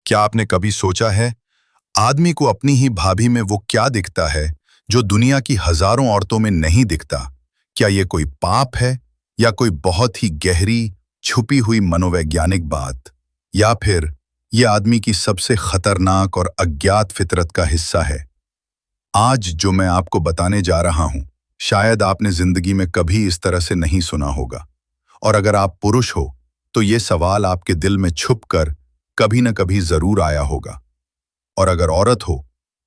क्या आपने कभी सोचा है आदमी को अपनी ही भाभी में वो क्या दिखता है जो दुनिया की हजारों औरतों में नहीं दिखता? क्या ये कोई पाप है या कोई बहुत ही गहरी छुपी हुई मनोवैज्ञानिक बात, या फिर ये आदमी की सबसे खतरनाक और अज्ञात फितरत का हिस्सा है? आज जो मैं आपको बताने जा रहा हूं, शायद आपने जिंदगी में कभी इस तरह से नहीं सुना होगा। और अगर आप पुरुष हो तो ये सवाल आपके दिल में छुप कर कभी न कभी जरूर आया होगा। और अगर औरत हो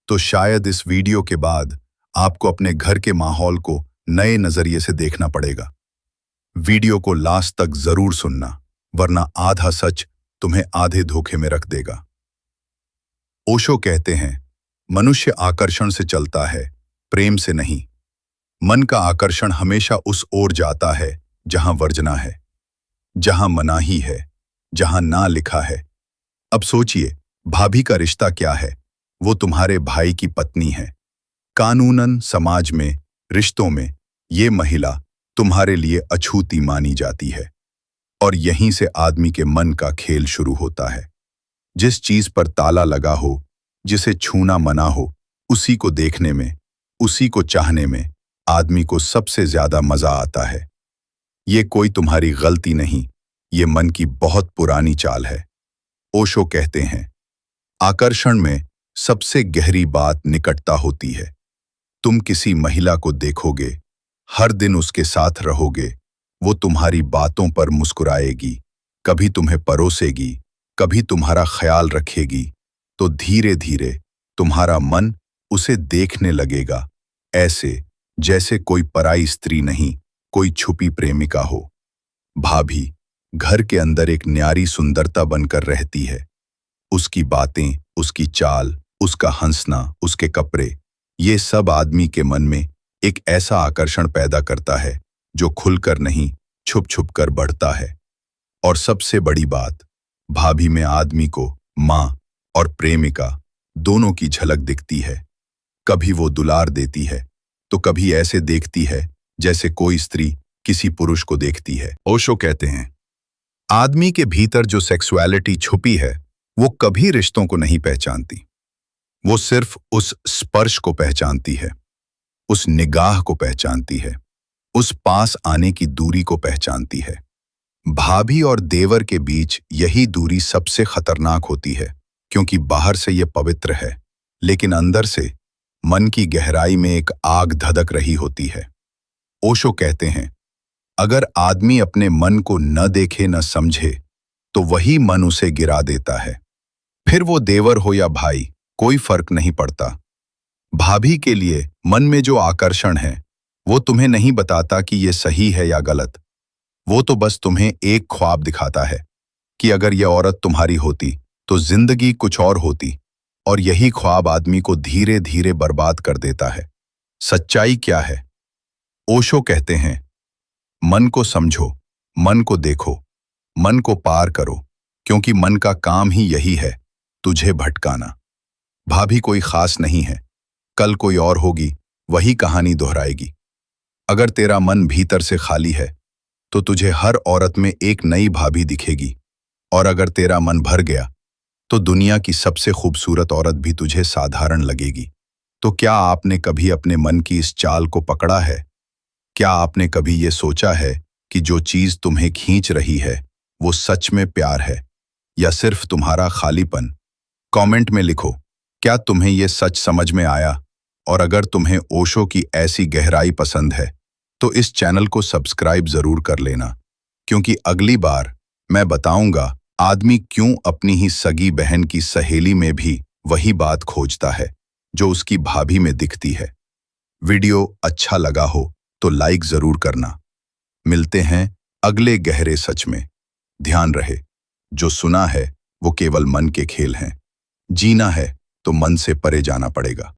तो शायद इस वीडियो के बाद आपको अपने घर के माहौल को नए नजरिए से देखना पड़ेगा। वीडियो को लास्ट तक जरूर सुनना, वरना आधा सच तुम्हें आधे धोखे में रख देगा। ओशो कहते हैं, मनुष्य आकर्षण से चलता है, प्रेम से नहीं। मन का आकर्षण हमेशा उस ओर जाता है जहां वर्जना है, जहां मनाही है, जहां ना लिखा है। अब सोचिए, भाभी का रिश्ता क्या है? वो तुम्हारे भाई की पत्नी है। कानूनन समाज में, रिश्तों में ये महिला तुम्हारे लिए अछूती मानी जाती है। और यहीं से आदमी के मन का खेल शुरू होता है। जिस चीज पर ताला लगा हो, जिसे छूना मना हो, उसी को देखने में, उसी को चाहने में आदमी को सबसे ज्यादा मजा आता है। ये कोई तुम्हारी गलती नहीं, ये मन की बहुत पुरानी चाल है। ओशो कहते हैं, आकर्षण में सबसे गहरी बात निकटता होती है। तुम किसी महिला को देखोगे, हर दिन उसके साथ रहोगे, वो तुम्हारी बातों पर मुस्कुराएगी, कभी तुम्हें परोसेगी, कभी तुम्हारा ख्याल रखेगी, तो धीरे धीरे तुम्हारा मन उसे देखने लगेगा, ऐसे जैसे कोई पराई स्त्री नहीं, कोई छुपी प्रेमिका हो। भाभी घर के अंदर एक न्यारी सुंदरता बनकर रहती है। उसकी बातें, उसकी चाल, उसका हंसना, उसके कपड़े, ये सब आदमी के मन में एक ऐसा आकर्षण पैदा करता है जो खुलकर नहीं, छुप छुप कर बढ़ता है। और सबसे बड़ी बात, भाभी में आदमी को माँ और प्रेमिका दोनों की झलक दिखती है। कभी वो दुलार देती है तो कभी ऐसे देखती है जैसे कोई स्त्री किसी पुरुष को देखती है। ओशो कहते हैं, आदमी के भीतर जो सेक्सुअलिटी छुपी है वो कभी रिश्तों को नहीं पहचानती। वो सिर्फ उस स्पर्श को पहचानती है, उस निगाह को पहचानती है, उस पास आने की दूरी को पहचानती है। भाभी और देवर के बीच यही दूरी सबसे खतरनाक होती है, क्योंकि बाहर से ये पवित्र है, लेकिन अंदर से मन की गहराई में एक आग धधक रही होती है। ओशो कहते हैं, अगर आदमी अपने मन को न देखे न समझे तो वही मन उसे गिरा देता है। फिर वो देवर हो या भाई, कोई फर्क नहीं पड़ता। भाभी के लिए मन में जो आकर्षण है वो तुम्हें नहीं बताता कि ये सही है या गलत। वो तो बस तुम्हें एक ख्वाब दिखाता है कि अगर यह औरत तुम्हारी होती तो जिंदगी कुछ और होती, और यही ख्वाब आदमी को धीरे धीरे बर्बाद कर देता है। सच्चाई क्या है? ओशो कहते हैं, मन को समझो, मन को देखो, मन को पार करो, क्योंकि मन का काम ही यही है, तुझे भटकाना। भाभी कोई खास नहीं है, कल कोई और होगी, वही कहानी दोहराएगी। अगर तेरा मन भीतर से खाली है तो तुझे हर औरत में एक नई भाभी दिखेगी, और अगर तेरा मन भर गया तो दुनिया की सबसे खूबसूरत औरत भी तुझे साधारण लगेगी। तो क्या आपने कभी अपने मन की इस चाल को पकड़ा है? क्या आपने कभी ये सोचा है कि जो चीज तुम्हें खींच रही है वो सच में प्यार है या सिर्फ तुम्हारा खालीपन? कमेंट में लिखो, क्या तुम्हें ये सच समझ में आया? और अगर तुम्हें ओशो की ऐसी गहराई पसंद है तो इस चैनल को सब्सक्राइब जरूर कर लेना, क्योंकि अगली बार मैं बताऊंगा आदमी क्यों अपनी ही सगी बहन की सहेली में भी वही बात खोजता है जो उसकी भाभी में दिखती है। वीडियो अच्छा लगा हो तो लाइक जरूर करना। मिलते हैं अगले गहरे सच में। ध्यान रहे, जो सुना है वो केवल मन के खेल हैं। जीना है तो मन से परे जाना पड़ेगा।